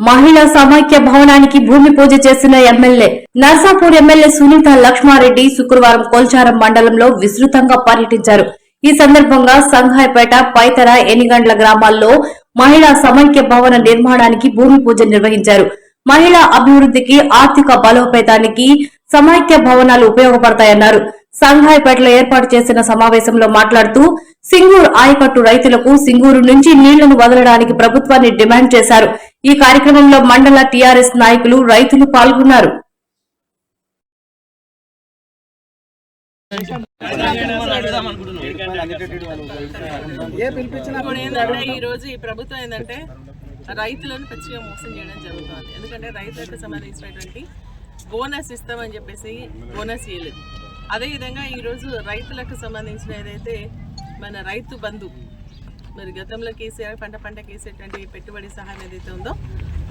మహిళా సమైక్య భవనానికి భూమి పూజ చేసిన ఎమ్మెల్యే నర్సాపూర్ ఎమ్మెల్యే సునీత లక్ష్మారెడ్డి శుక్రవారం కొల్చారం మండలంలో విస్తృతంగా పర్యటించారు. ఈ సందర్భంగా సంఘాయపేట, పైతర, ఎనిగండ్ల గ్రామాల్లో మహిళా సమైక్య భవన నిర్మాణానికి భూమి పూజ నిర్వహించారు. మహిళా అభివృద్ధికి, ఆర్థిక బలోపేతానికి సమైక్య భవనాలు ఉపయోగపడతాయన్నారు. సంఘాయపేటలో ఏర్పాటు చేసిన సమావేశంలో మాట్లాడుతూ సింగూరు ఆయకట్టు రైతులకు సింగూరు నుంచి నీళ్లను వదలడానికి ప్రభుత్వాన్ని డిమాండ్ చేశారు. ఈ కార్యక్రమంలో మండల టీఆర్ఎస్ నాయకులు, రైతులు పాల్గొన్నారు. ఈ రోజు ఈ ప్రభుత్వం ఏంటంటే రైతులను పచ్చిగా మోసం చేయడం జరుగుతుంది. ఎందుకంటే రైతులకు సంబంధించినటువంటి బోనస్ ఇస్తామని చెప్పేసి బోనస్ ఇవ్వలేదు. అదేవిధంగా ఈరోజు రైతులకు సంబంధించిన ఏదైతే మన రైతు బంధు, మరి గతంలో కేసీఆర్ పంట కేసేటువంటి పెట్టుబడి సహాయం ఏదైతే ఉందో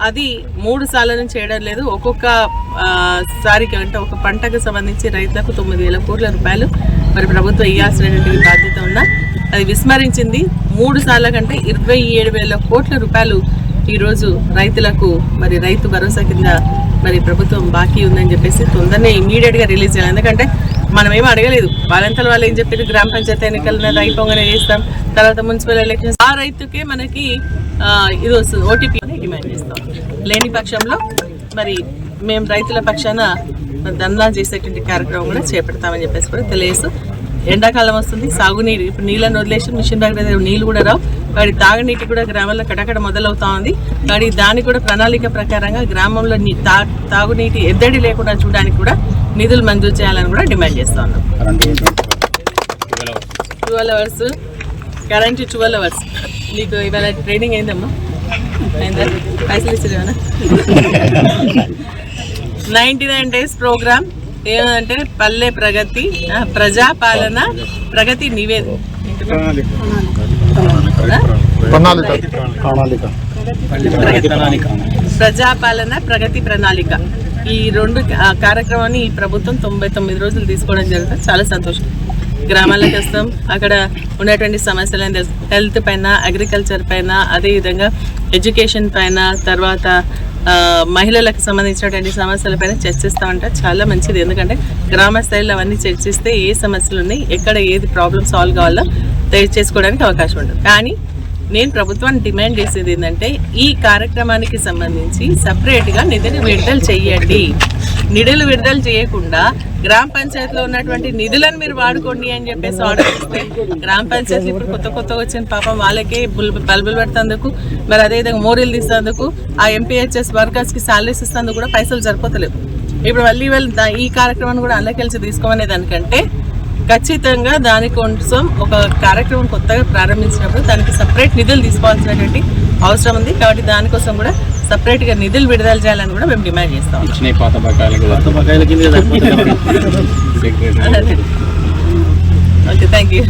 అది 3 సార్ల నుంచి చేయడం లేదు. ఒక్కొక్క సారికి అంటే ఒక పంటకు సంబంధించి రైతులకు 9,000 కోట్ల రూపాయలు మరి ప్రభుత్వం ఇవ్వాల్సినటువంటి బాధ్యత ఉన్నా అది విస్మరించింది. 3 సార్ల కంటే 27,000 కోట్ల రూపాయలు ఈరోజు రైతులకు మరి రైతు భరోసా కింద మరి ప్రభుత్వం బాకీ ఉందని చెప్పేసి తొందరనే ఇమీడియట్గా రిలీజ్ చేయాలి. ఎందుకంటే మనం ఏమీ అడగలేదు. వాళ్ళంతా వాళ్ళు ఏం చెప్పారు, గ్రామ పంచాయతీ ఎన్నికలను అయిపోగానే చేస్తాం, తర్వాత మున్సిపల్ ఎలక్షన్స్, ఆ రైతుకే మనకి ఇది వస్తుంది, ఓటీపీ అని డిమాండ్ చేస్తాం. లేని పక్షంలో మరి మేము రైతుల పక్షాన ధర్నా చేసేటువంటి కార్యక్రమం కూడా చేపడతామని చెప్పేసి కూడా తెలియజేస్తూ, ఎండాకాలం వస్తుంది, సాగునీరు ఇప్పుడు నీళ్ళని వదిలేసి మిషన్ దగ్గర నీళ్ళు కూడా రావు. వాడి తాగునీటి కూడా గ్రామంలో కటకట మొదలవుతా ఉంది. కానీ దానికి కూడా ప్రణాళిక ప్రకారంగా గ్రామంలో తాగునీటి ఎద్దడి లేకుండా చూడడానికి కూడా నిధులు మంజూరు చేయాలని కూడా డిమాండ్ చేస్తా ఉన్నాం. 12 అవర్స్ కరెంట్, 12 అవర్స్. నీకు ఇవాళ ట్రైనింగ్ అయిందమ్మా? అయిందా? పైసలు ఇచ్చేదేమన్నా? 99 days ప్రోగ్రామ్ ఏమంటే పల్లె ప్రగతి, ప్రజాపాలన, ప్రగతి నివేదిక, ప్రజాపాలన, ప్రగతి ప్రణాళిక, ఈ 2 కార్యక్రమాన్ని ఈ ప్రభుత్వం 99 రోజులు తీసుకోవడం జరుగుతుంది. చాలా సంతోషం. గ్రామాలకు వస్తాం, అక్కడ ఉన్నటువంటి సమస్యలు హెల్త్ పైన, అగ్రికల్చర్ పైన, అదేవిధంగా ఎడ్యుకేషన్ పైన, తర్వాత మహిళలకు సంబంధించినటువంటి సమస్యలపైన చర్చిస్తామంట. చాలా మంచిది. ఎందుకంటే గ్రామ స్థాయిలో అవన్నీ చర్చిస్తే ఏ సమస్యలు ఉన్నాయి, ఎక్కడ ఏది ప్రాబ్లమ్ సాల్వ్ కావాలో చేసుకోవడానికి అవకాశం ఉంటుంది. కానీ నేను ప్రభుత్వాన్ని డిమాండ్ చేసేది ఏంటంటే ఈ కార్యక్రమానికి సంబంధించి సపరేట్గా నిధులు విడుదల చేయండి. నిధులు విడుదల చేయకుండా గ్రామ పంచాయతీలో ఉన్నటువంటి నిధులను మీరు వాడుకోండి అని చెప్పేసి ఆర్డర్ ఇస్తే, గ్రామ పంచాయతీ ఇప్పుడు కొత్తగా వచ్చిన పాపం వాళ్ళకే బల్బులు పెడతాందుకు, మరి అదేవిధంగా మోరీలు తీసేందుకు, ఆ ఎంపీహెచ్ఎస్ వర్కర్స్కి శాలరీస్ ఇస్తేందుకు కూడా పైసలు సరిపోతలేవు. ఇప్పుడు మళ్ళీ ఈ కార్యక్రమాన్ని కూడా అందరికెళ్ళి తీసుకోమనే దానికంటే ఖచ్చితంగా దానికోసం ఒక కార్యక్రమం కొత్తగా ప్రారంభించినప్పుడు దానికి సపరేట్ నిధులు తీసుకోవాల్సినటువంటి అవసరం ఉంది. కాబట్టి దానికోసం కూడా సపరేట్గా నిధులు విడుదల చేయాలని కూడా మేము డిమాండ్ చేస్తాం. Okay, thank you.